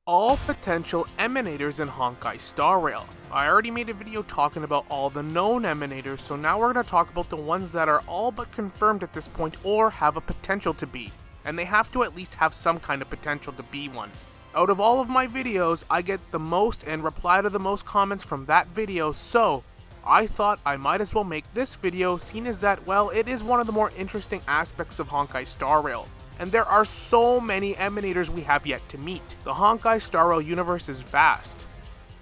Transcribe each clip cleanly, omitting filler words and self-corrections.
all potential emanators in Honkai Star Rail. I already made a video talking about all the known emanators, so now we're going to talk about the ones that are all but confirmed at this point or have a potential to be. And they have to at least have some kind of potential to be one. Out of all of my videos, I get the most and reply to the most comments from that video, so I thought I might as well make this video, seeing as that, well, it is one of the more interesting aspects of Honkai Star Rail. And there are so many emanators we have yet to meet. The Honkai Star Rail universe is vast.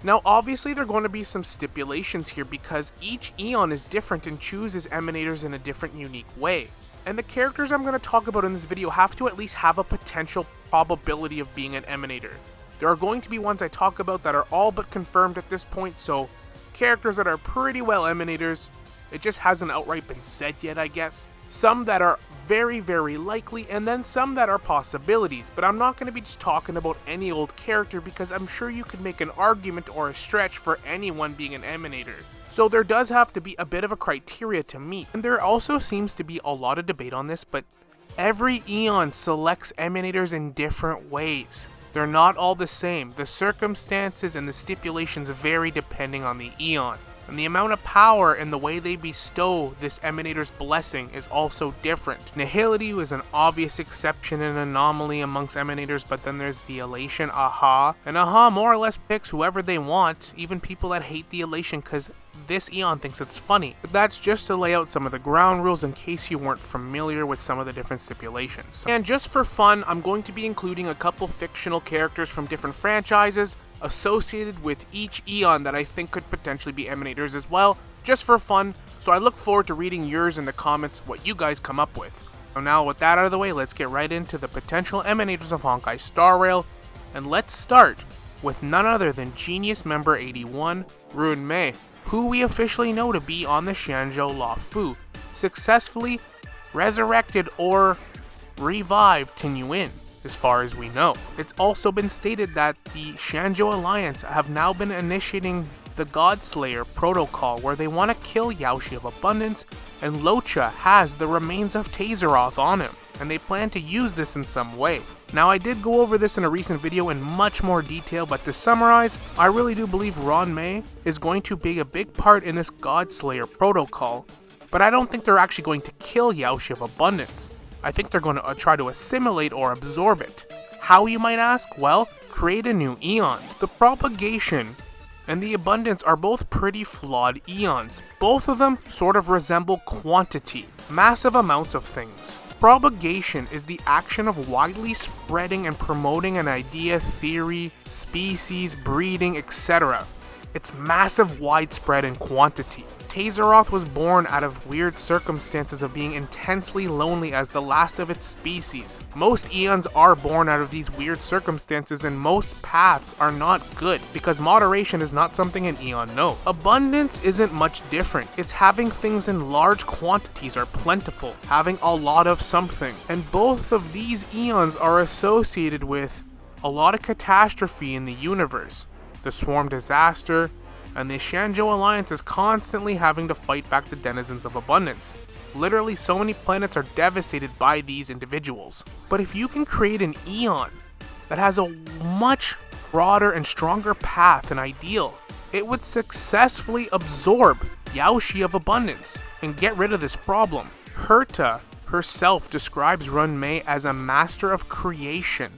Now obviously there are going to be some stipulations here because each Aeon is different and chooses emanators in a different unique way. And the characters I'm going to talk about in this video have to at least have a potential probability of being an emanator. There are going to be ones I talk about that are all but confirmed at this point, so characters that are pretty well emanators. It just hasn't outright been said yet, I guess. Some that are very, very likely, and then some that are possibilities, but I'm not going to be just talking about any old character because I'm sure you could make an argument or a stretch for anyone being an emanator. So there does have to be a bit of a criteria to meet, and there also seems to be a lot of debate on this, but every Aeon selects emanators in different ways. They're not all the same. The circumstances and the stipulations vary depending on the Aeon. And the amount of power and the way they bestow this emanator's blessing is also different. Nihility is an obvious exception and anomaly amongst emanators, but then there's the Elation, and more or less picks whoever they want, even people that hate the Elation because this Aeon thinks it's funny. But that's just to lay out some of the ground rules in case you weren't familiar with some of the different stipulations. And just for fun, I'm going to be including a couple fictional characters from different franchises associated with each Aeon that I think could potentially be emanators as well, just for fun, so I look forward to reading yours in the comments, what you guys come up with. So now with that out of the way, let's get right into the potential emanators of Honkai Star Rail, and let's start with none other than Genius Member 81, Ruan Mei, who we officially know to be on the Shanzhou La Fu, successfully resurrected or revived Tinyuin. As far as we know. It's also been stated that the Shanzhou Alliance have now been initiating the Godslayer protocol where they want to kill Yaoshi of Abundance, and Locha has the remains of Tazeroth on him, and they plan to use this in some way. Now I did go over this in a recent video in much more detail, but to summarize, I really do believe Ruan Mei is going to be a big part in this Godslayer protocol, but I don't think they're actually going to kill Yaoshi of Abundance. I think they're going to try to assimilate or absorb it. How, you might ask? Well, create a new Aeon. The propagation and the abundance are both pretty flawed Aeons. Both of them sort of resemble quantity, massive amounts of things. Propagation is the action of widely spreading and promoting an idea, theory, species, breeding, etc. It's massive, widespread, and quantity. Tazeroth was born out of weird circumstances of being intensely lonely as the last of its species. Most Aeons are born out of these weird circumstances, and most paths are not good, because moderation is not something an Aeon knows. Abundance isn't much different. It's having things in large quantities or plentiful, having a lot of something. And both of these Aeons are associated with a lot of catastrophe in the universe. The Swarm disaster, and the Shanzhou Alliance is constantly having to fight back the denizens of abundance. Literally, so many planets are devastated by these individuals. But if you can create an Aeon that has a much broader and stronger path and ideal, it would successfully absorb Yaoshi of Abundance and get rid of this problem. Herta herself describes Ruan Mei as a master of creation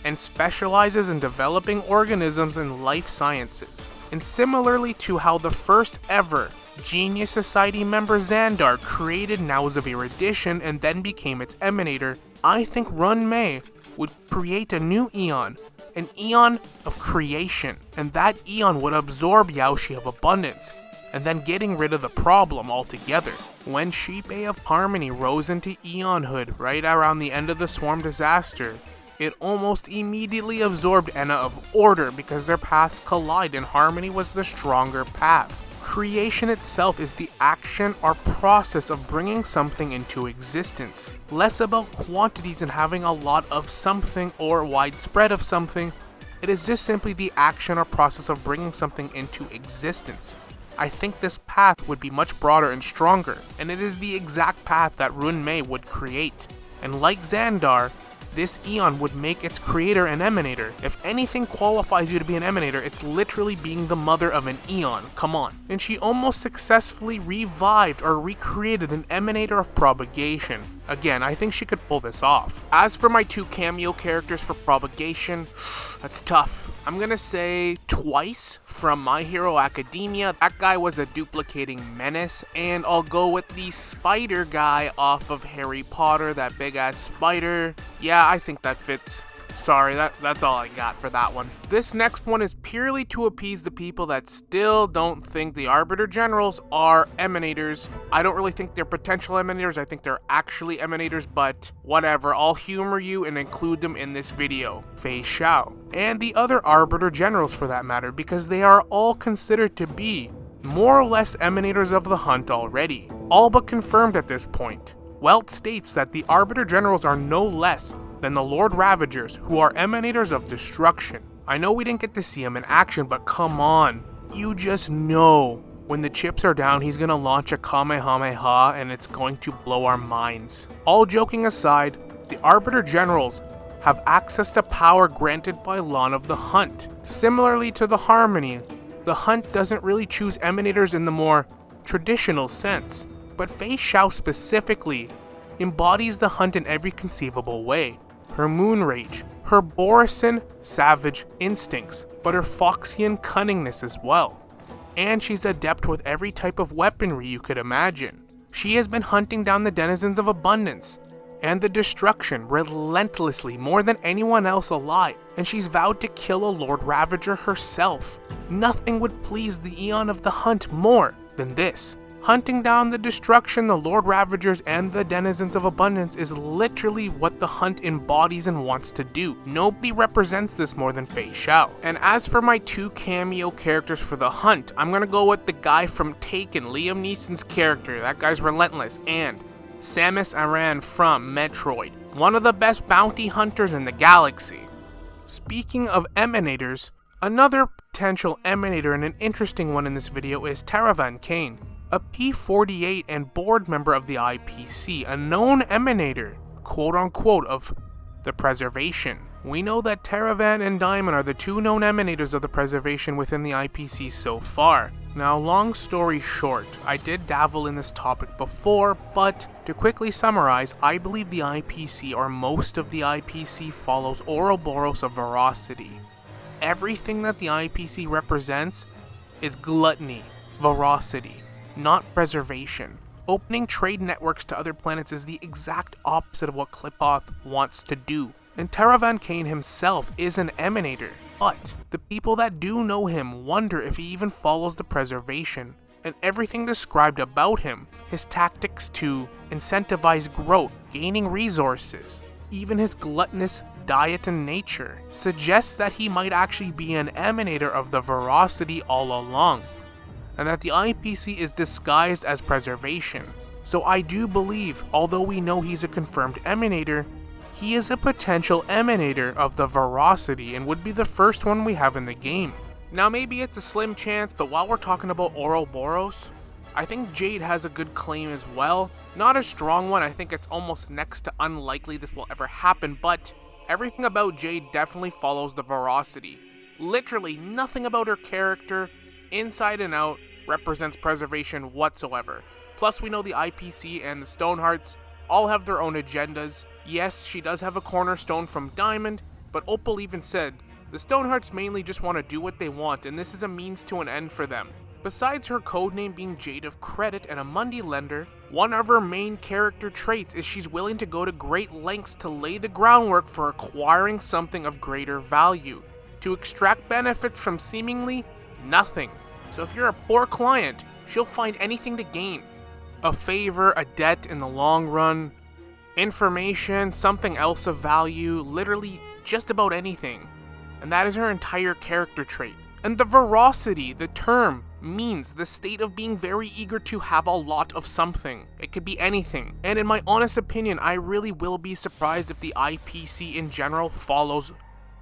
and specializes in developing organisms and life sciences. And similarly to how the first ever Genius Society member Xandar created Nows of Erudition and then became its emanator, I think Ruan Mei would create a new Aeon, an Aeon of creation, and that Aeon would absorb Yaoshi of Abundance, and then getting rid of the problem altogether. When Sheepei of Harmony rose into Aeonhood right around the end of the Swarm disaster, it almost immediately absorbed Enna of Order because their paths collide and Harmony was the stronger path. Creation itself is the action or process of bringing something into existence. Less about quantities and having a lot of something or widespread of something. It is just simply the action or process of bringing something into existence. I think this path would be much broader and stronger, and it is the exact path that Ruan Mei would create. And like Xandar, this Aeon would make its creator an emanator. If anything qualifies you to be an emanator, it's literally being the mother of an Aeon. Come on. And she almost successfully revived or recreated an emanator of propagation. Again, I think she could pull this off. As for my 2 cameo characters for propagation, that's tough. I'm gonna say Twice from My Hero Academia. That guy was a duplicating menace. And I'll go with the spider guy off of Harry Potter, that big ass spider. Yeah, I think that fits. Sorry, that's all I got for that one. This next one is purely to appease the people that still don't think the Arbiter Generals are emanators. I don't really think they're potential emanators, I think they're actually emanators, but whatever, I'll humor you and include them in this video. Fei Xiao, and the other Arbiter Generals for that matter, because they are all considered to be more or less emanators of the hunt already, all but confirmed at this point. Welt states that the Arbiter Generals are no less than the Lord Ravagers, who are emanators of destruction. I know we didn't get to see him in action, but come on. You just know when the chips are down, he's gonna launch a Kamehameha and it's going to blow our minds. All joking aside, the Arbiter Generals have access to power granted by Lawn of the Hunt. Similarly to the Harmony, the Hunt doesn't really choose emanators in the more traditional sense, but Fei Xiao specifically embodies the Hunt in every conceivable way. Her moon rage, her Borisan savage instincts, but her Foxian cunningness as well. And she's adept with every type of weaponry you could imagine. She has been hunting down the denizens of abundance and the destruction relentlessly more than anyone else alive, and she's vowed to kill a Lord Ravager herself. Nothing would please the Aeon of the Hunt more than this. Hunting down the destruction, the Lord Ravagers, and the denizens of abundance is literally what the Hunt embodies and wants to do. Nobody represents this more than Fei Xiao. And as for my 2 cameo characters for the Hunt, I'm gonna go with the guy from Taken, Liam Neeson's character. That guy's relentless. And Samus Aran from Metroid, one of the best bounty hunters in the galaxy. Speaking of emanators, another potential emanator and an interesting one in this video is Taravan Kane, a P-48 and board member of the IPC, a known emanator, quote-unquote, of the Preservation. We know that Taravan and Diamond are the 2 known emanators of the Preservation within the IPC so far. Now, long story short, I did dabble in this topic before, but to quickly summarize, I believe the IPC, or most of the IPC, follows Ouroboros of voracity. Everything that the IPC represents is gluttony, voracity, not preservation. Opening trade networks to other planets is the exact opposite of what Qlipoth wants to do. And Taravan Kane himself is an emanator, but the people that do know him wonder if he even follows the Preservation, and everything described about him, his tactics to incentivize growth, gaining resources, even his gluttonous diet and nature, suggests that he might actually be an emanator of the voracity all along, and that the IPC is disguised as Preservation. So I do believe, although we know he's a confirmed emanator, he is a potential emanator of the voracity and would be the first one we have in the game. Now maybe it's a slim chance, but while we're talking about Ouroboros, I think Jade has a good claim as well. Not a strong one, I think it's almost next to unlikely this will ever happen, but everything about Jade definitely follows the voracity. Literally nothing about her character, inside and out, represents Preservation whatsoever. Plus we know the IPC and the Stonehearts all have their own agendas. Yes, she does have a cornerstone from Diamond, but Opal even said, the Stonehearts mainly just want to do what they want, and this is a means to an end for them. Besides her codename being Jade of Credit and a Mundi lender, one of her main character traits is she's willing to go to great lengths to lay the groundwork for acquiring something of greater value, to extract benefits from seemingly nothing. So if you're a poor client, she'll find anything to gain. A favor, a debt in the long run, information, something else of value, literally just about anything. And that is her entire character trait. And the voracity, the term, means the state of being very eager to have a lot of something. It could be anything. And in my honest opinion, I really will be surprised if the IPC in general follows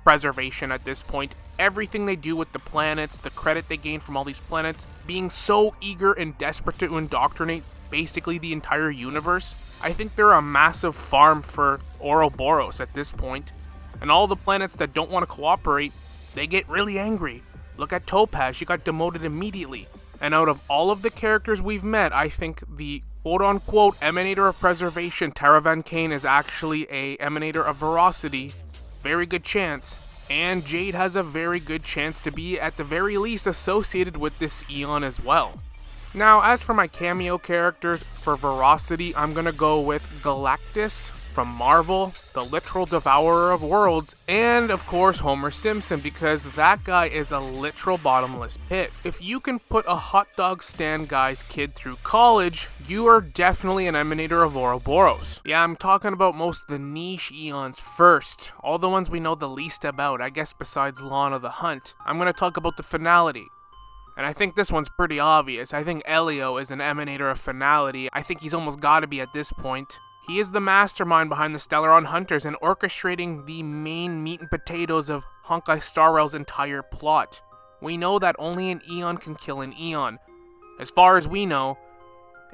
Preservation at this point. Everything they do with the planets, the credit they gain from all these planets, being so eager and desperate to indoctrinate basically the entire universe, I think they're a massive farm for Ouroboros at this point. And all the planets that don't want to cooperate, they get really angry. Look at Topaz, she got demoted immediately. And out of all of the characters we've met, I think the quote-unquote Emanator of Preservation, Taravan Kane, is actually a Emanator of Voracity. Very good chance. And Jade has a very good chance to be, at the very least, associated with this Aeon as well. Now, as for my cameo characters, for Voracity, I'm gonna go with Galactus from Marvel, the literal devourer of worlds, and of course Homer Simpson, because that guy is a literal bottomless pit. If you can put a hot dog stand guy's kid through college, you are definitely an Emanator of Ouroboros. Yeah, I'm talking about most of the niche Eons first, all the ones we know the least about, I guess besides Lana the Hunt. I'm gonna talk about the Finality. And I think this one's pretty obvious. I think Elio is an Emanator of Finality. I think he's almost gotta be at this point. He is the mastermind behind the Stellaron Hunters and orchestrating the main meat and potatoes of Honkai Star Rail's entire plot. We know that only an Aeon can kill an Aeon, as far as we know,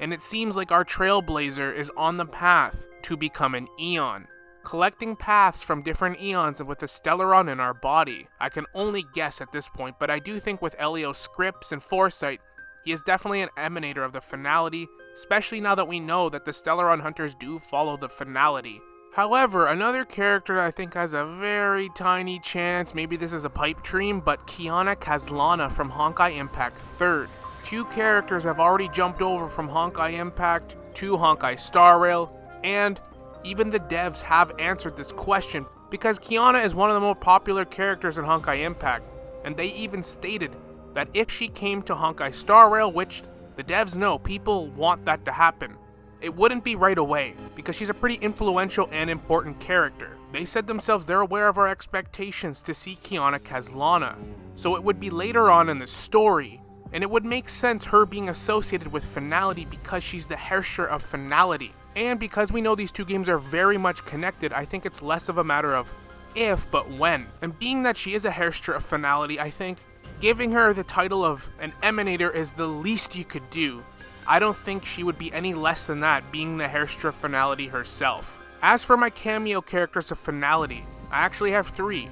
and it seems like our Trailblazer is on the path to become an Aeon, collecting paths from different Aeons and with a Stellaron in our body. I can only guess at this point, but I do think with Elio's scripts and foresight, he is definitely an Emanator of the Finality, especially now that we know that the Stellaron Hunters do follow the Finality. However, another character I think has a very tiny chance, maybe this is a pipe dream, but Kiana Kazlana from Honkai Impact 3rd. Two characters have already jumped over from Honkai Impact to Honkai Star Rail, and even the devs have answered this question, because Kiana is one of the more popular characters in Honkai Impact, and they even stated that if she came to Honkai Star Rail, which the devs know people want that to happen, it wouldn't be right away, because she's a pretty influential and important character. They said themselves they're aware of our expectations to see Kiana Kazlana, so it would be later on in the story, and it would make sense her being associated with Finality because she's the Herrscher of Finality. And because we know these two games are very much connected, I think it's less of a matter of if, but when. And being that she is a Herrscher of Finality, I think giving her the title of an Emanator is the least you could do. I don't think she would be any less than that, being the Herrscher of Finality herself. As for my cameo characters of Finality, I actually have 3.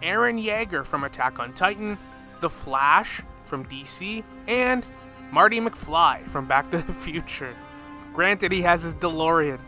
Eren Yeager from Attack on Titan, The Flash from DC, and Marty McFly from Back to the Future. Granted, he has his DeLorean.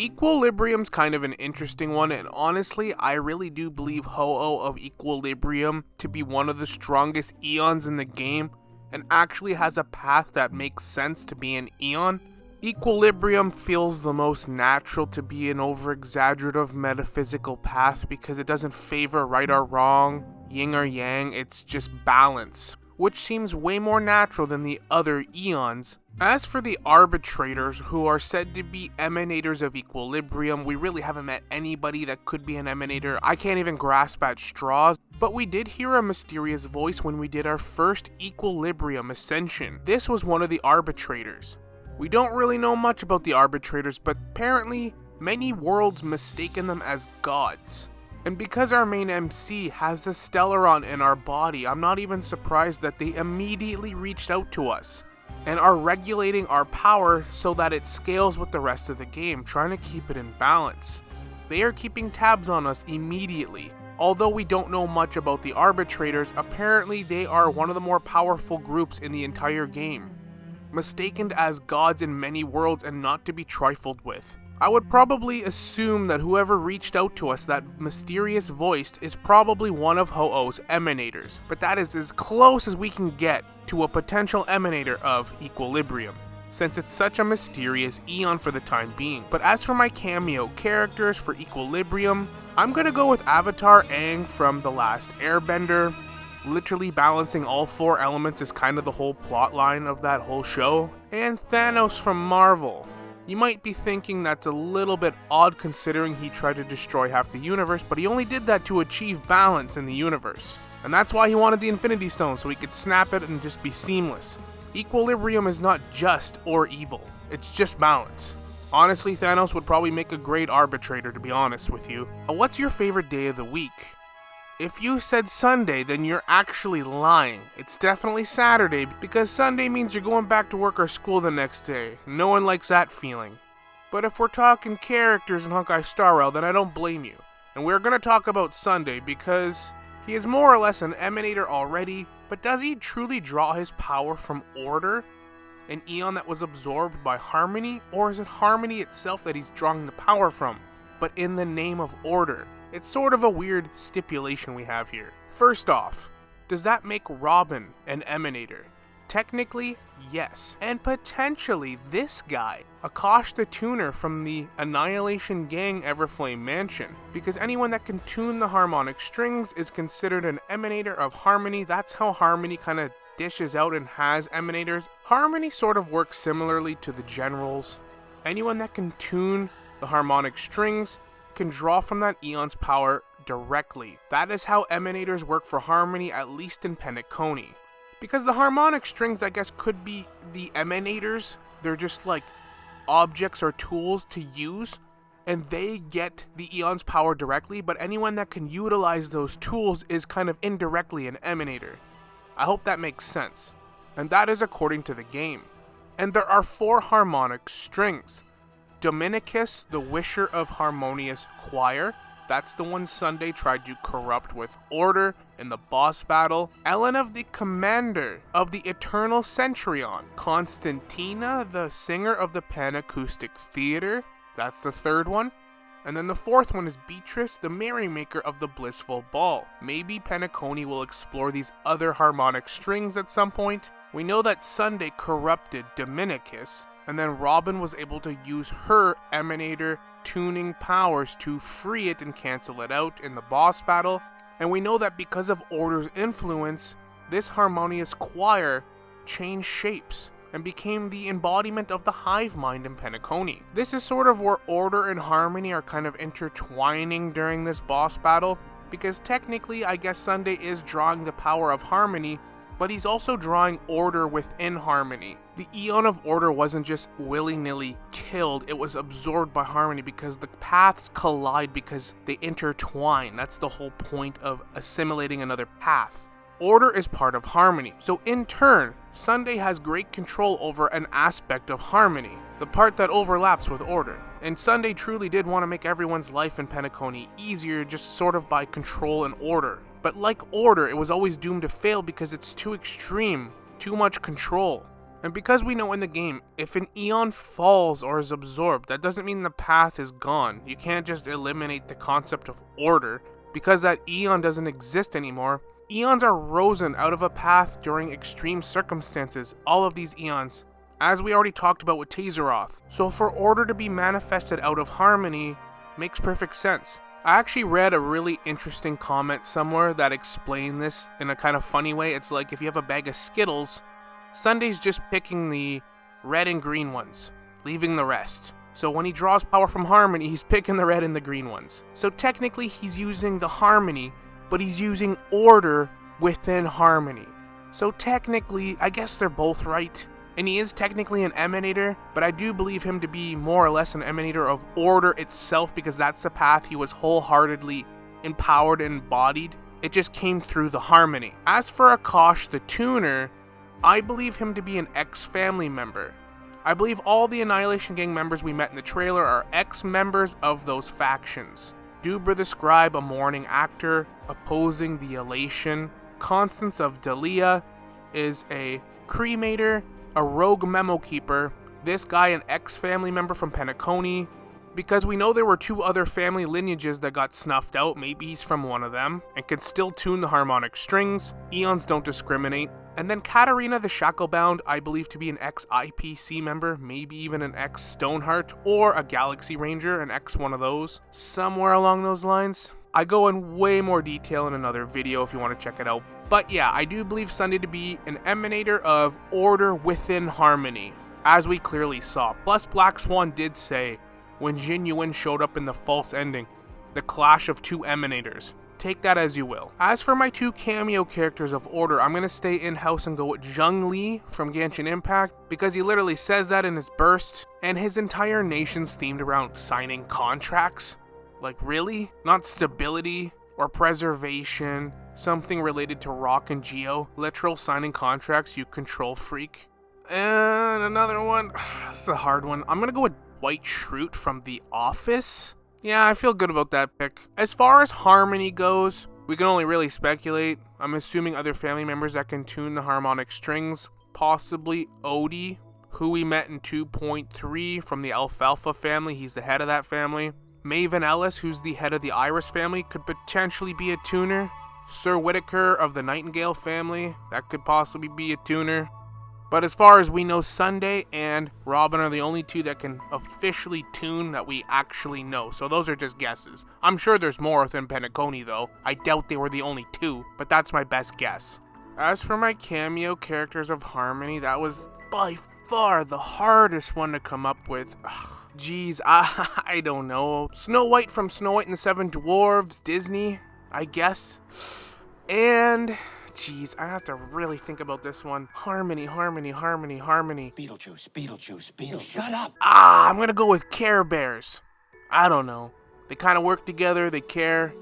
Equilibrium's kind of an interesting one, and honestly, I really do believe Ho-Oh of Equilibrium to be one of the strongest Aeons in the game, and actually has a path that makes sense to be an Aeon. Equilibrium feels the most natural to be an over-exaggerative metaphysical path because it doesn't favor right or wrong, yin or yang, it's just balance, which seems way more natural than the other Aeons. As for the Arbitrators, who are said to be Emanators of Equilibrium, we really haven't met anybody that could be an Emanator. I can't even grasp at straws, but we did hear a mysterious voice when we did our first Equilibrium Ascension. This was one of the Arbitrators. We don't really know much about the Arbitrators, but apparently many worlds mistaken them as gods. And because our main MC has a Stellaron in our body, I'm not even surprised that they immediately reached out to us and are regulating our power so that it scales with the rest of the game, trying to keep it in balance. They are keeping tabs on us immediately. Although we don't know much about the Arbitrators, apparently they are one of the more powerful groups in the entire game, mistaken as gods in many worlds and not to be trifled with. I would probably assume that whoever reached out to us, that mysterious voice, is probably one of Ho-Oh's Emanators, but that is as close as we can get to a potential Emanator of Equilibrium, since it's such a mysterious Aeon for the time being. But as for my cameo characters for Equilibrium, I'm gonna go with Avatar Aang from The Last Airbender. Literally balancing all 4 elements is kind of the whole plot line of that whole show. And Thanos from Marvel. You might be thinking that's a little bit odd considering he tried to destroy half the universe, but he only did that to achieve balance in the universe. And that's why he wanted the Infinity Stone, so he could snap it and just be seamless. Equilibrium is not just or evil, it's just balance. Honestly, Thanos would probably make a great arbitrator, to be honest with you. What's your favorite day of the week? If you said Sunday, then you're actually lying. It's definitely Saturday, because Sunday means you're going back to work or school the next day. No one likes that feeling. But if we're talking characters in Honkai Star Rail, then I don't blame you. And we're going to talk about Sunday because he is more or less an emanator already, but does he truly draw his power from Order? An Aeon that was absorbed by Harmony? Or is it Harmony itself that he's drawing the power from, but in the name of Order? It's sort of a weird stipulation we have here. First off, does that make Robin an emanator? Technically, yes. And potentially this guy, Akash the Tuner from the Annihilation Gang Everflame Mansion. Because anyone that can tune the harmonic strings is considered an emanator of Harmony. That's how Harmony kind of dishes out and has emanators. Harmony sort of works similarly to the Generals. Anyone that can tune the harmonic strings can draw from that Aeon's power directly. That is how emanators work for Harmony, at least in Penacony. Because the harmonic strings, I guess, could be the emanators. They're just like objects or tools to use, and they get the Aeon's power directly, but anyone that can utilize those tools is kind of indirectly an emanator. I hope that makes sense. And that is according to the game. And there are 4 harmonic strings. Dominicus, the Wisher of Harmonious Choir. That's the one Sunday tried to corrupt with Order in the boss battle. Ellen of the Commander of the Eternal Centurion. Constantina, the singer of the Panacoustic Theater. That's the 3rd one. And then the 4th one is Beatrice, the Merrymaker of the Blissful Ball. Maybe Penacony will explore these other harmonic strings at some point. We know that Sunday corrupted Dominicus, and then Robin was able to use her emanator tuning powers to free it and cancel it out in the boss battle. And we know that because of Order's influence, this harmonious choir changed shapes and became the embodiment of the hive mind in Penacony. This is sort of where Order and Harmony are kind of intertwining during this boss battle, because technically I guess Sunday is drawing the power of Harmony, but he's also drawing Order within Harmony. The Aeon of Order wasn't just willy-nilly killed, it was absorbed by Harmony because the paths collide because they intertwine. That's the whole point of assimilating another path. Order is part of Harmony, so in turn, Sunday has great control over an aspect of Harmony, the part that overlaps with Order. And Sunday truly did want to make everyone's life in Penacony easier just sort of by control and order. But like Order, it was always doomed to fail because it's too extreme, too much control. And because we know in the game, if an Aeon falls or is absorbed, that doesn't mean the path is gone. You can't just eliminate the concept of Order. Because that Aeon doesn't exist anymore, Aeons are risen out of a path during extreme circumstances, all of these Aeons, as we already talked about with Tazeroth. So for Order to be manifested out of Harmony makes perfect sense. I actually read a really interesting comment somewhere that explained this in a kind of funny way. It's like if you have a bag of Skittles, Sunday's just picking the red and green ones, leaving the rest. So when he draws power from Harmony, he's picking the red and the green ones. So technically he's using the Harmony, but he's using Order within Harmony. So technically, I guess they're both right. And he is technically an emanator, but I do believe him to be more or less an emanator of Order itself because that's the path he was wholeheartedly empowered and embodied. It just came through the Harmony. As for Akash the Tuner, I believe him to be an ex-family member. I believe all the Annihilation Gang members we met in the trailer are ex-members of those factions. Dubra the Scribe, a mourning actor, opposing the Elation. Constance of Dalia is a cremator, a rogue memo keeper. This guy an ex-family member from Penacony. Because we know there were 2 other family lineages that got snuffed out, maybe he's from one of them, and can still tune the harmonic strings. Aeons don't discriminate. And then Katarina the Shacklebound, I believe to be an ex-IPC member, maybe even an ex-Stoneheart, or a Galaxy Ranger, an ex-one of those, somewhere along those lines. I go in way more detail in another video if you want to check it out. But yeah, I do believe Sunday to be an emanator of Order within Harmony, as we clearly saw. Plus, Black Swan did say, when Jin Yuan showed up in the false ending, the clash of 2 emanators. Take that as you will. As for my 2 cameo characters of Order, I'm going to stay in-house and go with Zheng Li from Genshin Impact, because he literally says that in his burst, and his entire nation's themed around signing contracts. Like, really? Not stability? or preservation, something related to rock and geo, literal signing contracts, you control freak. And another one, this is a hard one. I'm gonna go with White Shroot from The Office. Yeah, I feel good about that pick. As far as harmony goes, we can only really speculate. I'm assuming other family members that can tune the harmonic strings. Possibly Odie, who we met in 2.3 from the Alfalfa family. He's the head of that family. Maven Ellis, who's the head of the Iris family, could potentially be a tuner. Sir Whitaker of the Nightingale family, that could possibly be a tuner. But as far as we know, Sunday and Robin are the only two that can officially tune that we actually know. So those are just guesses. I'm sure there's more within Penacony though. I doubt they were the only two, but that's my best guess. As for my cameo characters of harmony, that was by far the hardest one to come up with. Jeez, I don't know. Snow White from Snow White and the Seven Dwarves, Disney, I guess. And jeez, I have to really think about this one. Harmony. Beetlejuice. Shut up! I'm gonna go with Care Bears. I don't know. They kind of work together, they care.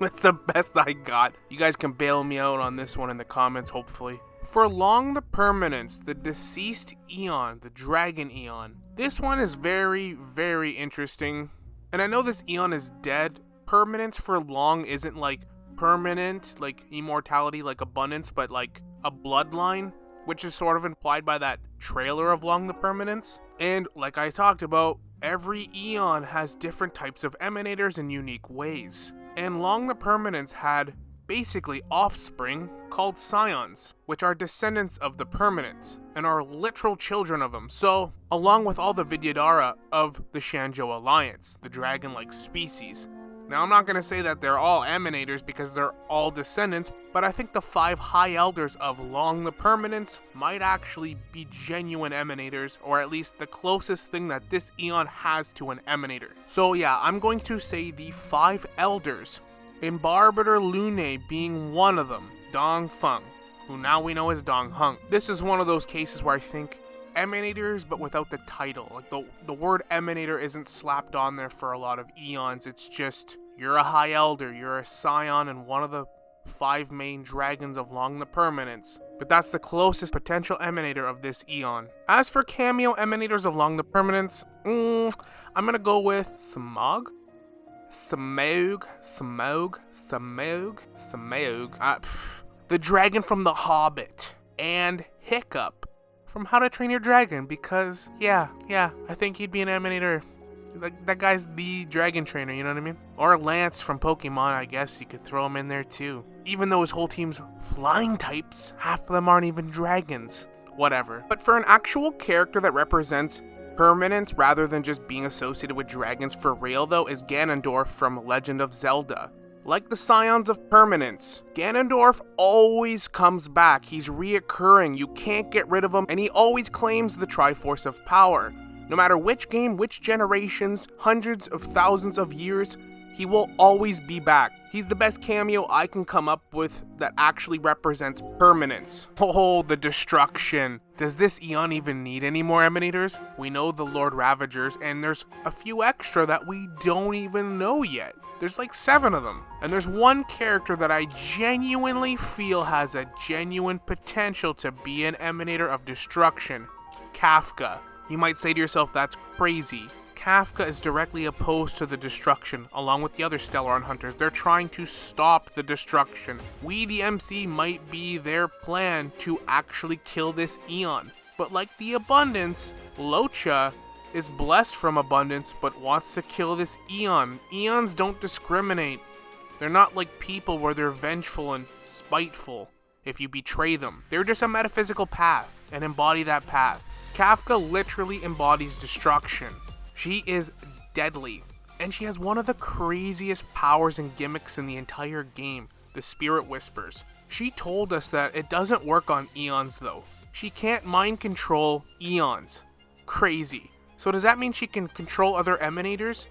That's the best I got. You guys can bail me out on this one in the comments, hopefully. For Long the Permanence, the deceased Aeon, the Dragon Aeon. This one is very, very interesting. And I know this Aeon is dead. Permanence for Long isn't like permanent, like immortality, like abundance, but like a bloodline, which is sort of implied by that trailer of Long the Permanence. And like I talked about, every Aeon has different types of emanators in unique ways. And Long the Permanence had basically offspring called scions, which are descendants of the Permanence and are literal children of them. So, along with all the Vidyadhara of the Shanzhou Alliance, the dragon-like species. Now, I'm not going to say that they're all emanators because they're all descendants, but I think the 5 High Elders of Long the Permanence might actually be genuine emanators, or at least the closest thing that this Aeon has to an emanator. So yeah, I'm going to say the 5 Elders, and Arbiter Lune being one of them, Dong Feng, who now we know as Dong Heng. This is one of those cases where I think emanators, but without the title. Like the word emanator isn't slapped on there for a lot of Aeons. It's just, you're a High Elder, you're a scion, and one of the 5 main dragons of Long the Permanence. But that's the closest potential emanator of this Aeon. As for cameo emanators of Long the Permanence, I'm gonna go with Smaug. The dragon from The Hobbit. And Hiccup from How to Train Your Dragon, because yeah, I think he'd be an emanator. Like, that guy's the dragon trainer, you know what I mean? Or Lance from Pokemon, I guess you could throw him in there too. Even though his whole team's flying types, half of them aren't even dragons. Whatever. But for an actual character that represents permanence rather than just being associated with dragons for real though, is Ganondorf from Legend of Zelda. Like the Scions of Permanence, Ganondorf always comes back. He's reoccurring, you can't get rid of him, and he always claims the Triforce of Power. No matter which game, which generations, hundreds of thousands of years, he will always be back. He's the best cameo I can come up with that actually represents permanence. Oh, the destruction. Does this Aeon even need any more emanators? We know the Lord Ravagers, and there's a few extra that we don't even know yet. There's like 7 of them. And there's one character that I genuinely feel has a genuine potential to be an emanator of destruction. Kafka. You might say to yourself, that's crazy. Kafka is directly opposed to the destruction, along with the other Stellaron hunters. They're trying to stop the destruction. We, the MC, might be their plan to actually kill this Aeon. But like the Abundance, Locha is blessed from Abundance, but wants to kill this Aeon. Aeons don't discriminate. They're not like people where they're vengeful and spiteful if you betray them. They're just a metaphysical path, and embody that path. Kafka literally embodies destruction. She is deadly, and she has one of the craziest powers and gimmicks in the entire game, the Spirit Whispers. She told us that it doesn't work on Aeons though. She can't mind control Aeons. Crazy. So does that mean she can control other emanators?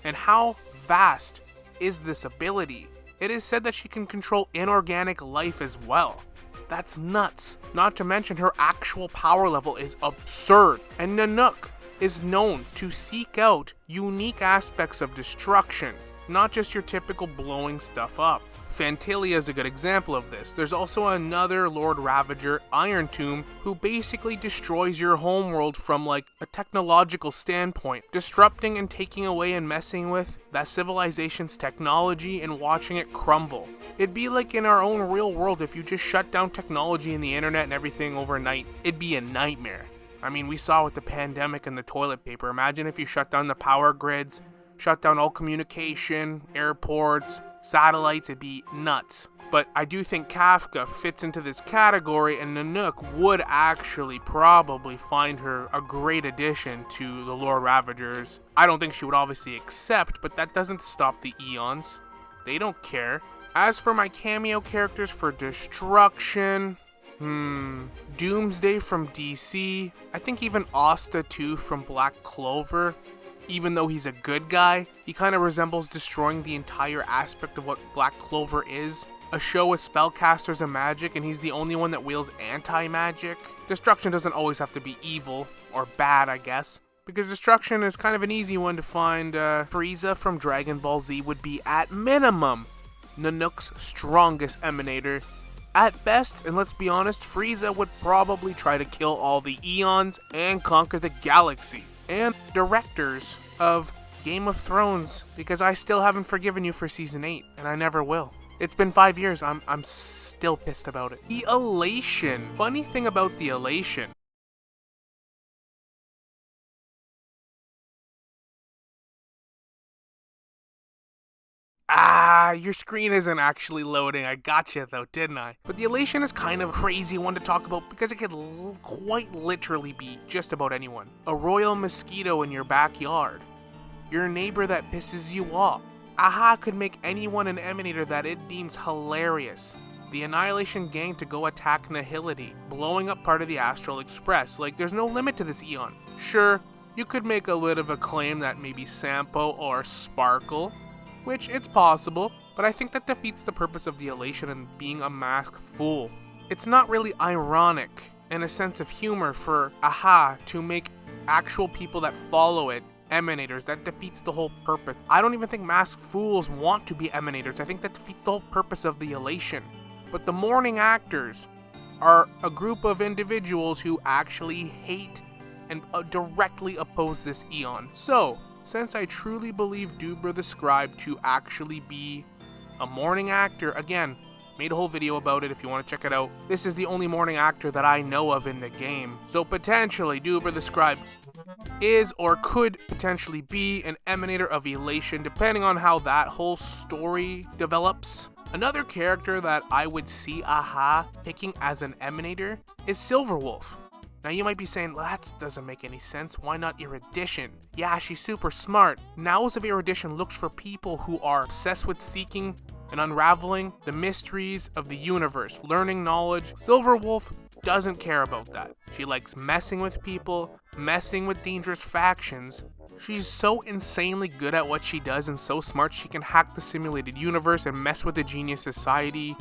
And how vast is this ability? It is said that she can control inorganic life as well. That's nuts. Not to mention her actual power level is absurd. And Nanook is known to seek out unique aspects of destruction. not just your typical blowing stuff up. Phantalia is a good example of this. There's also another Lord Ravager, Iron Tomb, who basically destroys your homeworld from like a technological standpoint, disrupting and taking away and messing with that civilization's technology and watching it crumble. It'd be like in our own real world if you just shut down technology and the internet and everything overnight. It'd be a nightmare. I mean, we saw with the pandemic and the toilet paper. Imagine if you shut down the power grids, shut down all communication, airports, satellites, it'd be nuts. But I do think Kafka fits into this category, and Nanook would actually probably find her a great addition to the Lord Ravagers. I don't think she would obviously accept, but that doesn't stop the Eons. They don't care. As for my cameo characters for Destruction, Doomsday from DC, I think even Asta too from Black Clover. Even though he's a good guy, he kind of resembles destroying the entire aspect of what Black Clover is. A show with spellcasters and magic, and he's the only one that wields anti-magic. Destruction doesn't always have to be evil, or bad, I guess. Because Destruction is kind of an easy one to find. Frieza from Dragon Ball Z would be, at minimum, Nanook's strongest emanator. At best, and let's be honest, Frieza would probably try to kill all the Eons and conquer the galaxy. And directors of Game of Thrones, because I still haven't forgiven you for season 8, and I never will. It's been 5 years, I'm still pissed about it. The Elation. Funny thing about the Elation. Your screen isn't actually loading. I gotcha though, didn't I? But the Elation is kind of a crazy one to talk about because it could quite literally be just about anyone. A royal mosquito in your backyard. Your neighbor that pisses you off. Aha could make anyone an emanator that it deems hilarious. The Annihilation gang to go attack Nihility, blowing up part of the Astral Express. Like, there's no limit to this Eon. Sure, you could make a bit of a claim that maybe Sampo or Sparkle, which it's possible, but I think that defeats the purpose of the Elation and being a masked fool. It's not really ironic and a sense of humor for Aha to make actual people that follow it emanators. That defeats the whole purpose. I don't even think masked fools want to be emanators. I think that defeats the whole purpose of the Elation. But the Morning Actors are a group of individuals who actually hate and directly oppose this Eon. So, since I truly believe Dubra the Scribe to actually be a morning actor, again, made a whole video about it if you want to check it out. This is the only morning actor that I know of in the game. So potentially, Dubra the Scribe is or could potentially be an emanator of Elation, depending on how that whole story develops. Another character that I would see Aha picking as an emanator is Silverwolf. Now you might be saying, well, that doesn't make any sense. Why not Erudition? Yeah, she's super smart. Nows of Erudition looks for people who are obsessed with seeking and unraveling the mysteries of the universe, learning knowledge. Silverwolf doesn't care about that. She likes messing with people, messing with dangerous factions. She's so insanely good at what she does and so smart she can hack the simulated universe and mess with the Genius Society,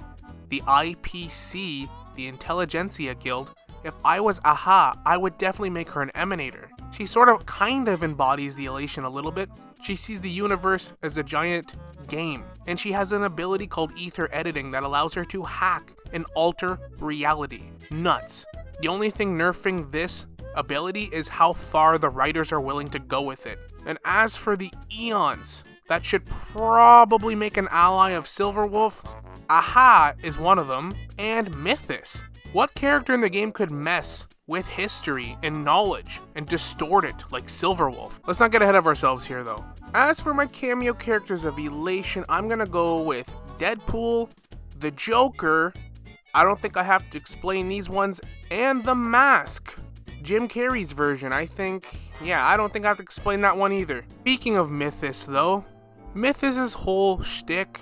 the IPC, the Intelligentsia Guild. If I was Aha, I would definitely make her an emanator. She sort of kind of embodies the Elation a little bit. She sees the universe as a giant game, and she has an ability called ether editing that allows her to hack and alter reality. Nuts. The only thing nerfing this ability is how far the writers are willing to go with it. And as for the Eons, that should probably make an ally of Silverwolf. Aha is one of them, and Mythos. What character in the game could mess with history and knowledge and distort it like Silverwolf? Let's not get ahead of ourselves here though. As for my cameo characters of Elation, I'm gonna go with Deadpool, the Joker, I don't think I have to explain these ones, and the Mask. Jim Carrey's version, I don't think I have to explain that one either. Speaking of Mythos though, Mythos' whole shtick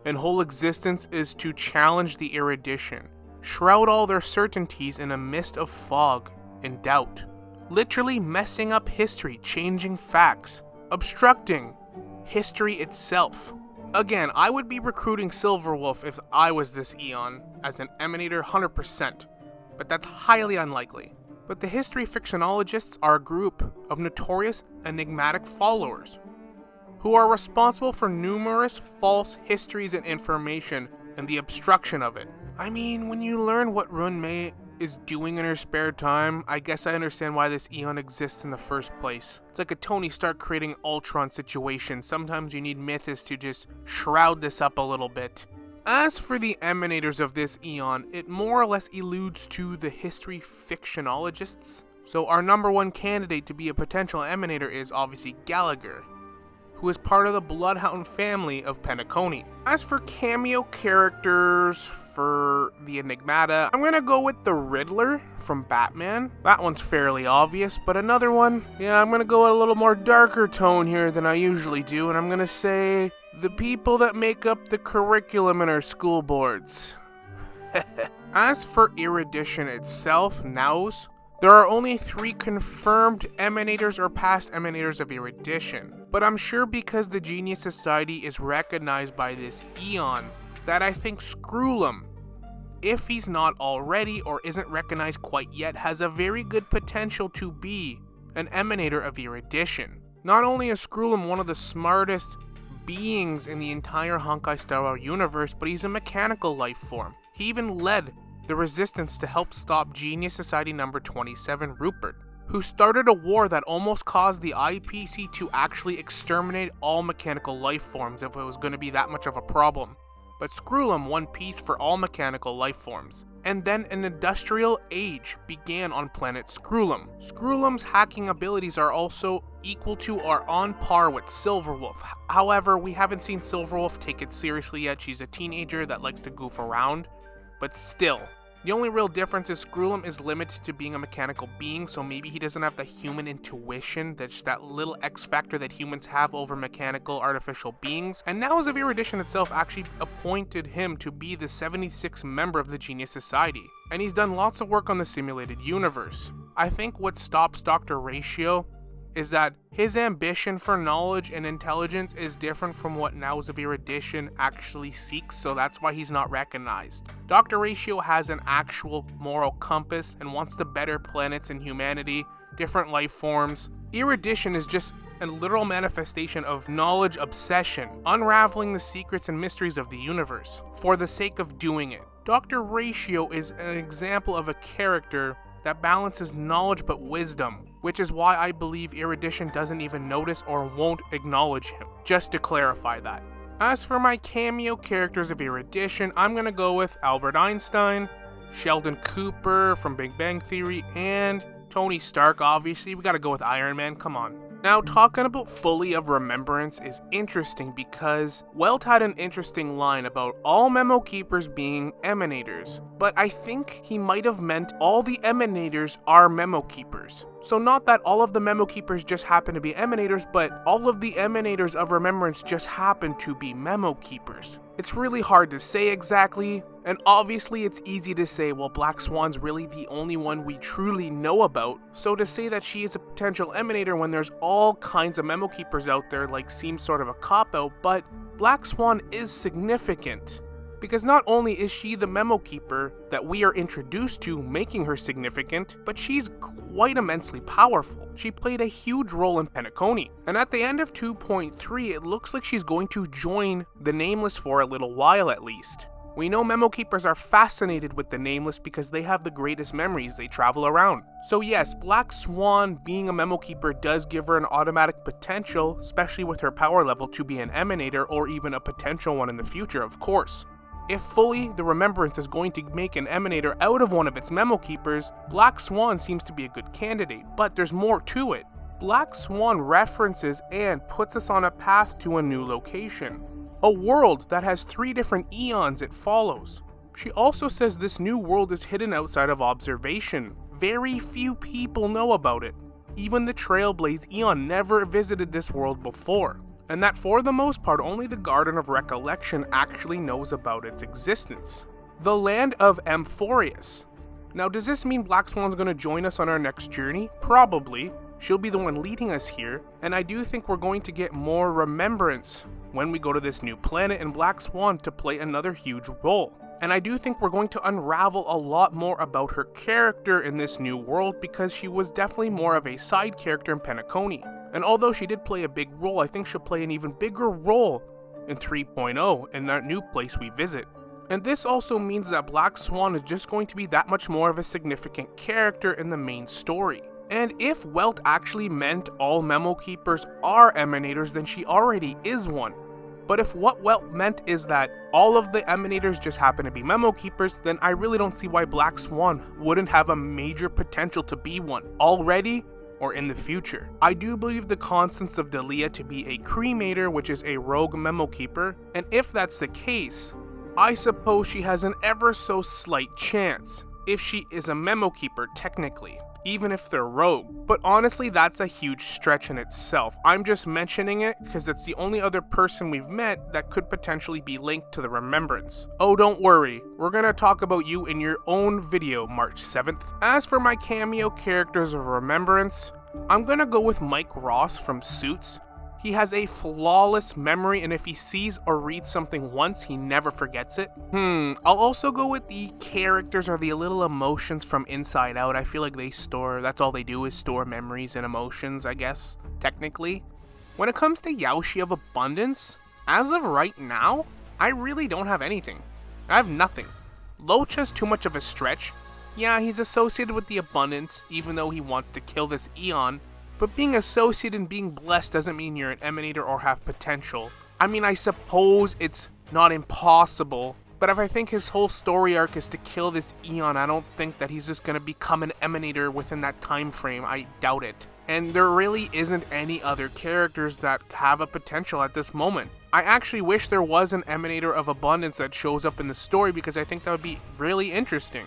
and whole existence is to challenge the erudition. Shroud all their certainties in a mist of fog and doubt. Literally messing up history, changing facts, obstructing history itself. Again, I would be recruiting Silverwolf if I was this Eon as an emanator 100%, but that's highly unlikely. But the history fictionologists are a group of notorious enigmatic followers who are responsible for numerous false histories and information and the obstruction of it. I mean, when you learn what Ruan Mei is doing in her spare time, I guess I understand why this Aeon exists in the first place. It's like a Tony Stark creating Ultron situation. Sometimes you need Mythos to just shroud this up a little bit. As for the emanators of this Aeon, it more or less alludes to the history fictionologists. So our number one candidate to be a potential emanator is obviously Gallagher, who is part of the Bloodhound family of Penacony. As for cameo characters for the Enigmata, I'm gonna go with the Riddler from Batman. That one's fairly obvious, but another one, yeah, I'm gonna go a little more darker tone here than I usually do, and I'm gonna say the people that make up the curriculum in our school boards. As for Erudition itself, nows, there are only 3 confirmed emanators or past emanators of Erudition, but I'm sure because the Genius Society is recognized by this Aeon, that I think Screwllum, if he's not already or isn't recognized quite yet, has a very good potential to be an emanator of Erudition. Not only is Screwllum one of the smartest beings in the entire Honkai Star Rail universe, but he's a mechanical life form. He even led the resistance to help stop Genius Society number 27 Rupert, who started a war that almost caused the IPC to actually exterminate all mechanical life forms if it was going to be that much of a problem. But Screwllum won peace for all mechanical life forms. And then an industrial age began on planet Screwllum. Screwllum's hacking abilities are also equal to or on par with Silverwolf. However, we haven't seen Silverwolf take it seriously yet. She's a teenager that likes to goof around. But still, the only real difference is Screwllum is limited to being a mechanical being, so maybe he doesn't have the human intuition, that's that little X factor that humans have over mechanical artificial beings. And now as of Erudition itself actually appointed him to be the 76th member of the Genius Society. And he's done lots of work on the simulated universe. I think what stops Dr. Ratio is that his ambition for knowledge and intelligence is different from what Nows of Erudition actually seeks, so that's why he's not recognized. Dr. Ratio has an actual moral compass and wants to better planets and humanity, different life forms. Erudition is just a literal manifestation of knowledge obsession, unraveling the secrets and mysteries of the universe, for the sake of doing it. Dr. Ratio is an example of a character that balances knowledge but wisdom, which is why I believe Erudition doesn't even notice or won't acknowledge him, just to clarify that. As for my cameo characters of Erudition, I'm gonna go with Albert Einstein, Sheldon Cooper from Big Bang Theory, and Tony Stark, obviously. We gotta go with Iron Man, come on. Now, talking about fully of Remembrance is interesting because Welt had an interesting line about all memo keepers being emanators, but I think he might have meant all the emanators are memo keepers. So not that all of the memo keepers just happen to be emanators, but all of the emanators of Remembrance just happen to be memo keepers. It's really hard to say exactly, and obviously it's easy to say, well, Black Swan's really the only one we truly know about, so to say that she is a potential emanator when there's all kinds of memo keepers out there seems sort of a cop-out, but Black Swan is significant. Because not only is she the memo keeper that we are introduced to, making her significant, but she's quite immensely powerful. She played a huge role in Penacony, and at the end of 2.3, it looks like she's going to join the Nameless for a little while at least. We know memo keepers are fascinated with the Nameless because they have the greatest memories, they travel around. So yes, Black Swan being a memo keeper does give her an automatic potential, especially with her power level, to be an emanator or even a potential one in the future, of course. If fully the Remembrance is going to make an emanator out of one of its memo keepers, Black Swan seems to be a good candidate, but there's more to it. Black Swan references and puts us on a path to a new location. A world that has 3 different eons it follows. She also says this new world is hidden outside of observation. Very few people know about it. Even the Trailblaze Aeon never visited this world before. And that for the most part only the Garden of Recollection actually knows about its existence. The land of Amphorius. Now does this mean Black Swan's going to join us on our next journey? Probably. She'll be the one leading us here, and I do think we're going to get more Remembrance when we go to this new planet and Black Swan to play another huge role. And I do think we're going to unravel a lot more about her character in this new world because she was definitely more of a side character in Penacony. And although she did play a big role, I think she'll play an even bigger role in 3.0 in that new place we visit. And this also means that Black Swan is just going to be that much more of a significant character in the main story. And if Welt actually meant all memo keepers are emanators, then she already is one. But if what Welt meant is that all of the emanators just happen to be memo keepers, then I really don't see why Black Swan wouldn't have a major potential to be one already or in the future. I do believe the constants of Delia to be a cremator, which is a rogue memo keeper, and if that's the case, I suppose she has an ever so slight chance if she is a memo keeper technically, even if they're rogue. But honestly, that's a huge stretch in itself. I'm just mentioning it because it's the only other person we've met that could potentially be linked to the Remembrance. Oh, don't worry, we're gonna talk about you in your own video March 7th. As for my cameo characters of Remembrance, I'm gonna go with Mike Ross from Suits. He has a flawless memory, and if he sees or reads something once, he never forgets it. I'll also go with the characters or the little emotions from Inside Out. I feel like that's all they do is store memories and emotions, I guess, technically. When it comes to Yaoshi of Abundance, as of right now, I really don't have anything. I have nothing. Loach has too much of a stretch. Yeah, he's associated with the Abundance, even though he wants to kill this Aeon. But being associated and being blessed doesn't mean you're an emanator or have potential. I mean, I suppose it's not impossible, but if I think his whole story arc is to kill this Aeon, I don't think that he's just going to become an emanator within that time frame. I doubt it. And there really isn't any other characters that have a potential at this moment. I actually wish there was an emanator of abundance that shows up in the story because I think that would be really interesting.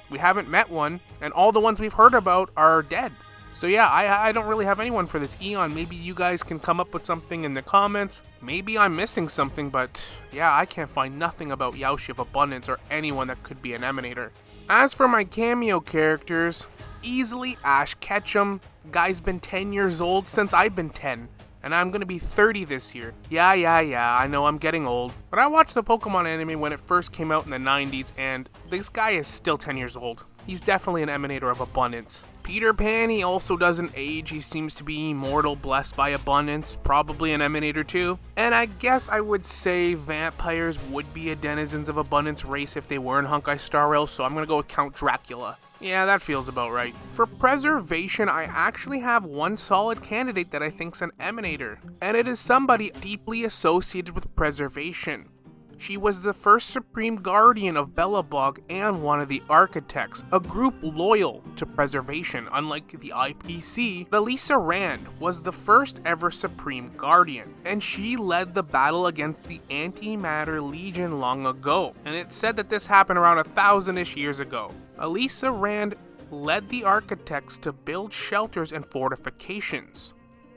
We haven't met one, and all the ones we've heard about are dead. So yeah, I don't really have anyone for this Aeon. Maybe you guys can come up with something in the comments. Maybe I'm missing something, but yeah, I can't find nothing about Yaoshi of Abundance or anyone that could be an emanator. As for my cameo characters, easily Ash Ketchum. Guy's been 10 years old since I've been 10. And I'm gonna be 30 this year. Yeah, I know I'm getting old. But I watched the Pokemon anime when it first came out in the 90s, and this guy is still 10 years old. He's definitely an emanator of abundance. Peter Pan, he also doesn't age. He seems to be immortal, blessed by abundance, probably an emanator too. And I guess I would say vampires would be a denizens of abundance race if they were in Honkai Star Rail, so I'm gonna go with Count Dracula. Yeah, that feels about right. For preservation, I actually have one solid candidate that I think's an emanator, and it is somebody deeply associated with preservation. She was the first Supreme Guardian of Belobog and one of the Architects, a group loyal to preservation. Unlike the IPC, Alisa Rand was the first ever Supreme Guardian, and she led the battle against the Antimatter Legion long ago, and it's said that this happened around 1,000-ish years ago. Alisa Rand led the Architects to build shelters and fortifications,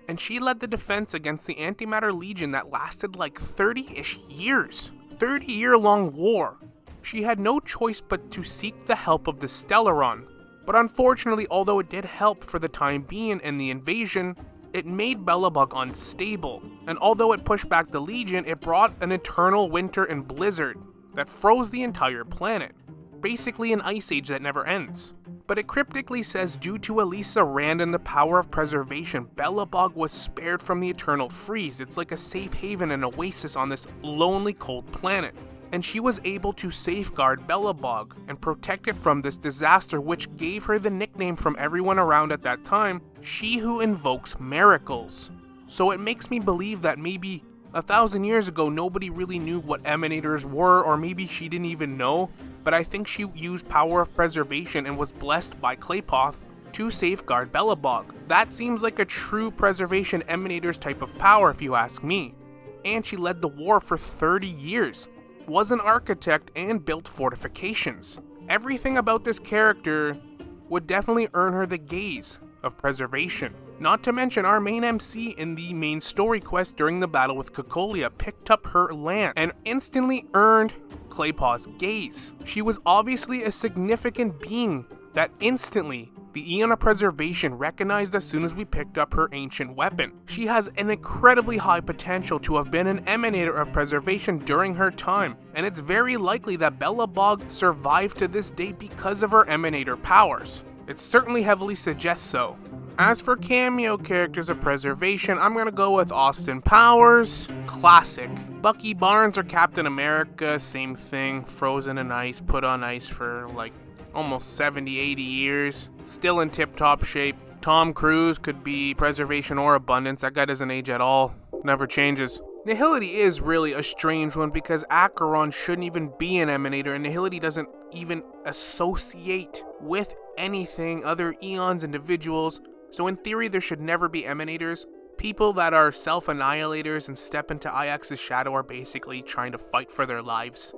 and she led the defense against the Antimatter Legion that lasted like 30-ish years. 30-year-long war. She had no choice but to seek the help of the Stellaron, but unfortunately, although it did help for the time being in the invasion, it made Belobog unstable, and although it pushed back the Legion, it brought an eternal winter and blizzard that froze the entire planet, basically an ice age that never ends. But it cryptically says due to Alisa Rand and the power of preservation, Belobog was spared from the eternal freeze. It's like a safe haven and oasis on this lonely, cold planet. And she was able to safeguard Belobog and protect it from this disaster, which gave her the nickname from everyone around at that time, She Who Invokes Miracles. So it makes me believe that maybe 1,000 years ago, nobody really knew what emanators were, or maybe she didn't even know, but I think she used power of preservation and was blessed by Claypoth to safeguard Belobog. That seems like a true preservation emanators type of power if you ask me. And she led the war for 30 years, was an architect, and built fortifications. Everything about this character would definitely earn her the gaze of preservation. Not to mention our main MC in the main story quest during the battle with Cocolia picked up her lance and instantly earned Claypaw's gaze. She was obviously a significant being that instantly the Aeon of Preservation recognized as soon as we picked up her ancient weapon. She has an incredibly high potential to have been an emanator of preservation during her time, and it's very likely that Belobog survived to this day because of her emanator powers. It certainly heavily suggests so. As for cameo characters of preservation, I'm gonna go with Austin Powers, classic. Bucky Barnes or Captain America, same thing, frozen in ice, put on ice for like almost 70, 80 years, still in tip-top shape. Tom Cruise could be preservation or abundance, that guy doesn't age at all, never changes. Nihility is really a strange one because Acheron shouldn't even be an emanator, and Nihility doesn't even associate with anything other Eons individuals, so in theory there should never be emanators. People that are self-annihilators and step into IX's shadow are basically trying to fight for their lives,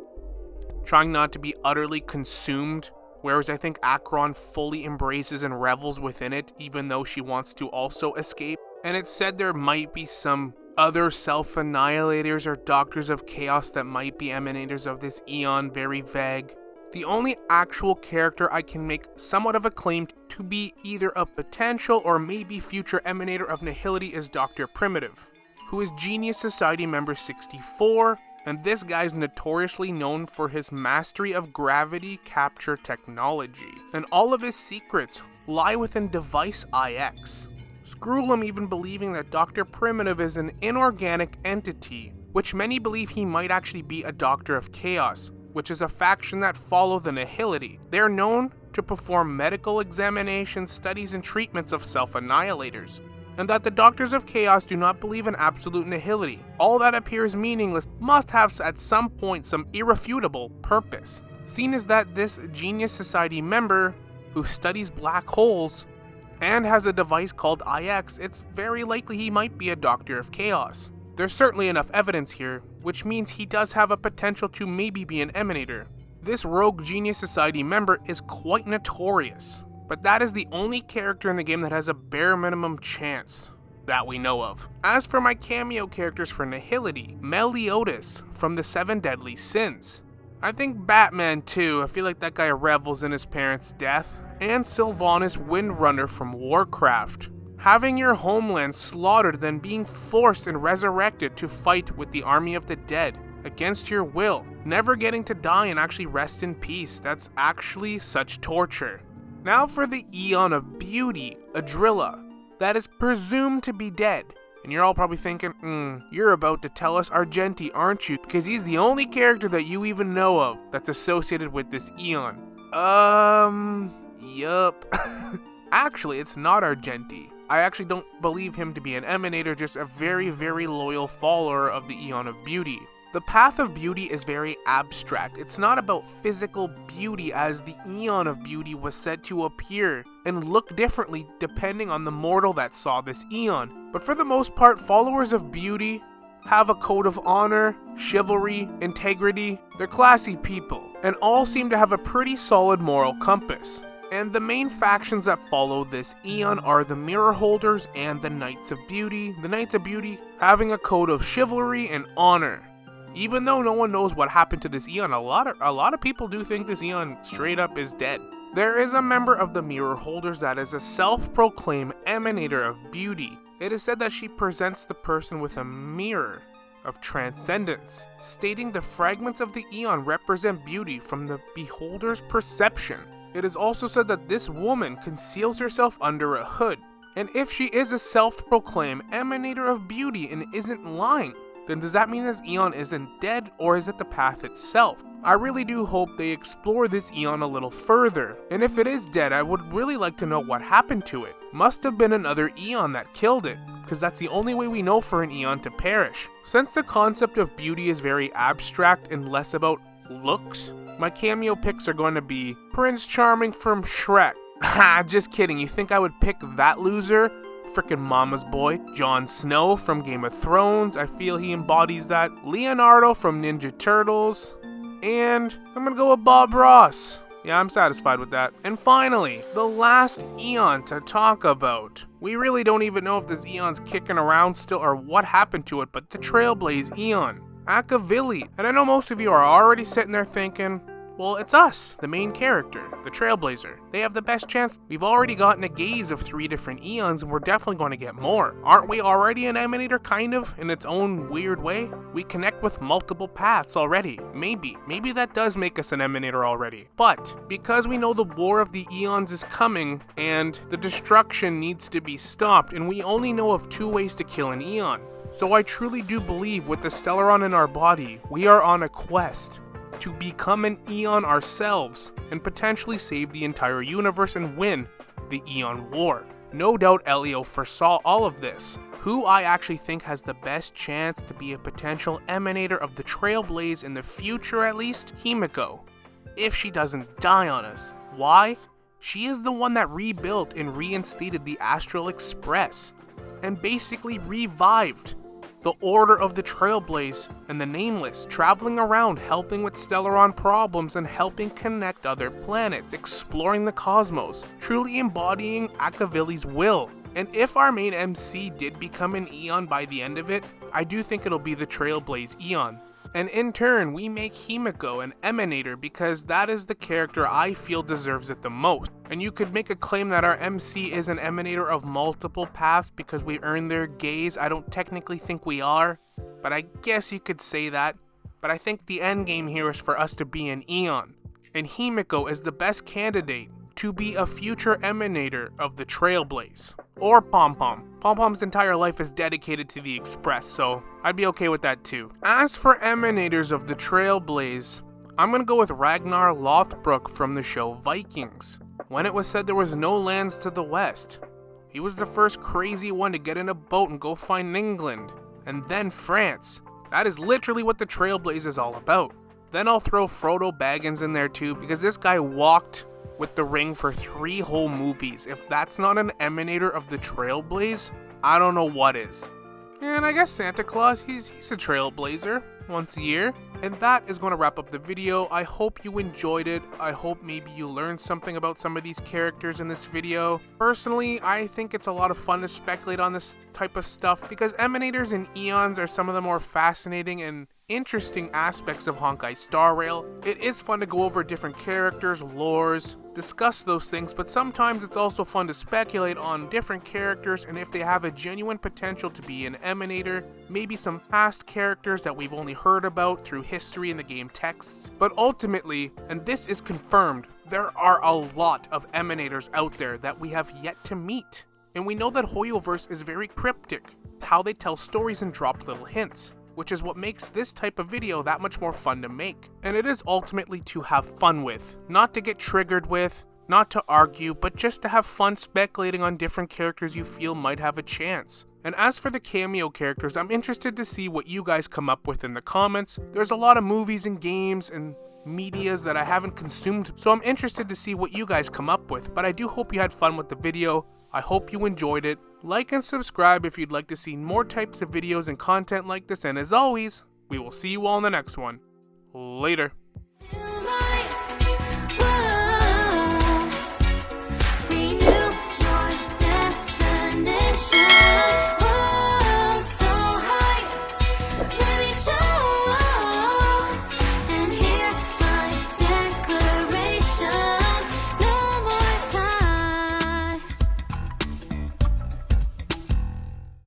trying not to be utterly consumed, whereas I think Acheron fully embraces and revels within it, even though she wants to also escape. And it's said there might be some other self-annihilators or doctors of chaos that might be emanators of this Eon, very vague. The only actual character I can make somewhat of a claim to be either a potential or maybe future emanator of Nihility is Dr. Primitive, who is Genius Society member 64, and this guy's notoriously known for his mastery of gravity capture technology, and all of his secrets lie within device IX. Screwllum even believing that Dr. Primitive is an inorganic entity, which many believe he might actually be a Doctor of Chaos, which is a faction that follow the Nihility. They are known to perform medical examinations, studies, and treatments of self-annihilators, and that the Doctors of Chaos do not believe in absolute nihility. All that appears meaningless must have at some point some irrefutable purpose. Seen as that this Genius Society member, who studies black holes, and has a device called IX, it's very likely he might be a Doctor of Chaos. There's certainly enough evidence here, which means he does have a potential to maybe be an emanator. This rogue Genius Society member is quite notorious, but that is the only character in the game that has a bare minimum chance that we know of. As for my cameo characters for Nihility, Meliodas from the 7 Deadly Sins. I think Batman too, I feel like that guy revels in his parents' death. And Sylvanas Windrunner from Warcraft. Having your homeland slaughtered, then being forced and resurrected to fight with the army of the dead against your will. Never getting to die and actually rest in peace. That's actually such torture. Now for the Eon of Beauty, Adrilla, that is presumed to be dead. And you're all probably thinking, you're about to tell us Argenti, aren't you? Because he's the only character that you even know of that's associated with this Eon. Yup. Actually, it's not Argenti. I actually don't believe him to be an emanator, just a very, very loyal follower of the Eon of Beauty. The path of beauty is very abstract. It's not about physical beauty, as the Eon of Beauty was said to appear and look differently depending on the mortal that saw this Eon. But for the most part, followers of beauty have a code of honor, chivalry, integrity. They're classy people, and all seem to have a pretty solid moral compass. And the main factions that follow this Eon are the Mirror Holders and the Knights of Beauty. The Knights of Beauty having a code of chivalry and honor. Even though no one knows what happened to this Eon, a lot of people do think this Eon straight up is dead. There is a member of the Mirror Holders that is a self-proclaimed emanator of beauty. It is said that she presents the person with a mirror of transcendence, stating the fragments of the Eon represent beauty from the beholder's perception. It is also said that this woman conceals herself under a hood, and if she is a self-proclaimed emanator of beauty and isn't lying, then does that mean this Eon isn't dead, or is it the path itself? I really do hope they explore this Eon a little further, and if it is dead, I would really like to know what happened to it. Must have been another Eon that killed it, because that's the only way we know for an Eon to perish. Since the concept of beauty is very abstract and less about looks, my cameo picks are going to be Prince Charming from Shrek. Ha, just kidding, you think I would pick that loser? Frickin' mama's boy. Jon Snow from Game of Thrones, I feel he embodies that. Leonardo from Ninja Turtles. And I'm gonna go with Bob Ross. Yeah, I'm satisfied with that. And finally, the last Eon to talk about. We really don't even know if this Eon's kicking around still or what happened to it, but the Trailblaze Eon. Akavili. And I know most of you are already sitting there thinking, Well, it's us, the main character, the Trailblazer. They have the best chance. We've already gotten a gaze of 3 different Eons, and we're definitely going to get more. Aren't we already an Emanator, kind of, in its own weird way? We connect with multiple paths already. Maybe that does make us an Emanator already. But, because we know the War of the Eons is coming, and the destruction needs to be stopped, and we only know of 2 ways to kill an Eon. So I truly do believe with the Stellaron in our body, we are on a quest to become an Eon ourselves and potentially save the entire universe and win the Eon War. No doubt Elio foresaw all of this. Who I actually think has the best chance to be a potential Emanator of the Trailblaze in the future at least? Himiko. If she doesn't die on us. Why? She is the one that rebuilt and reinstated the Astral Express and basically revived the Order of the Trailblaze and the Nameless, traveling around helping with Stellaron problems and helping connect other planets, exploring the cosmos, truly embodying Akavili's will. And if our main MC did become an Eon by the end of it, I do think it'll be the Trailblaze Eon. And in turn, we make Himiko an Emanator because that is the character I feel deserves it the most. And you could make a claim that our MC is an Emanator of multiple paths because we earned their gaze. I don't technically think we are, but I guess you could say that. But I think the end game here is for us to be an Eon. And Himiko is the best candidate to be a future Emanator of the Trailblaze. Or Pom-Pom. Pom-Pom's entire life is dedicated to the Express, so I'd be okay with that too. As for Emanators of the Trailblaze, I'm gonna go with Ragnar Lothbrok from the show Vikings. When it was said there was no lands to the west, he was the first crazy one to get in a boat and go find England, and then France. That is literally what the Trailblaze is all about. Then I'll throw Frodo Baggins in there too, because this guy walked with the ring for 3 whole movies. If that's not an Emanator of the Trailblaze, I don't know what is. And I guess Santa Claus, he's a Trailblazer once a year. And that is going to wrap up the video. I hope you enjoyed it. I hope maybe you learned something about some of these characters in this video. Personally, I think it's a lot of fun to speculate on this type of stuff because Emanators and Eons are some of the more fascinating and interesting aspects of Honkai Star Rail. It is fun to go over different characters, lores, discuss those things, but sometimes it's also fun to speculate on different characters and if they have a genuine potential to be an Emanator, maybe some past characters that we've only heard about through history in the game texts. But ultimately, and this is confirmed, there are a lot of Emanators out there that we have yet to meet. And we know that Hoyoverse is very cryptic, how they tell stories and drop little hints, which is what makes this type of video that much more fun to make. And it is ultimately to have fun with, not to get triggered with, not to argue, but just to have fun speculating on different characters you feel might have a chance. And as for the cameo characters, I'm interested to see what you guys come up with in the comments. There's a lot of movies and games and medias that I haven't consumed, so I'm interested to see what you guys come up with, but I do hope you had fun with the video. I hope you enjoyed it. Like and subscribe if you'd like to see more types of videos and content like this, and as always, we will see you all in the next one. Later.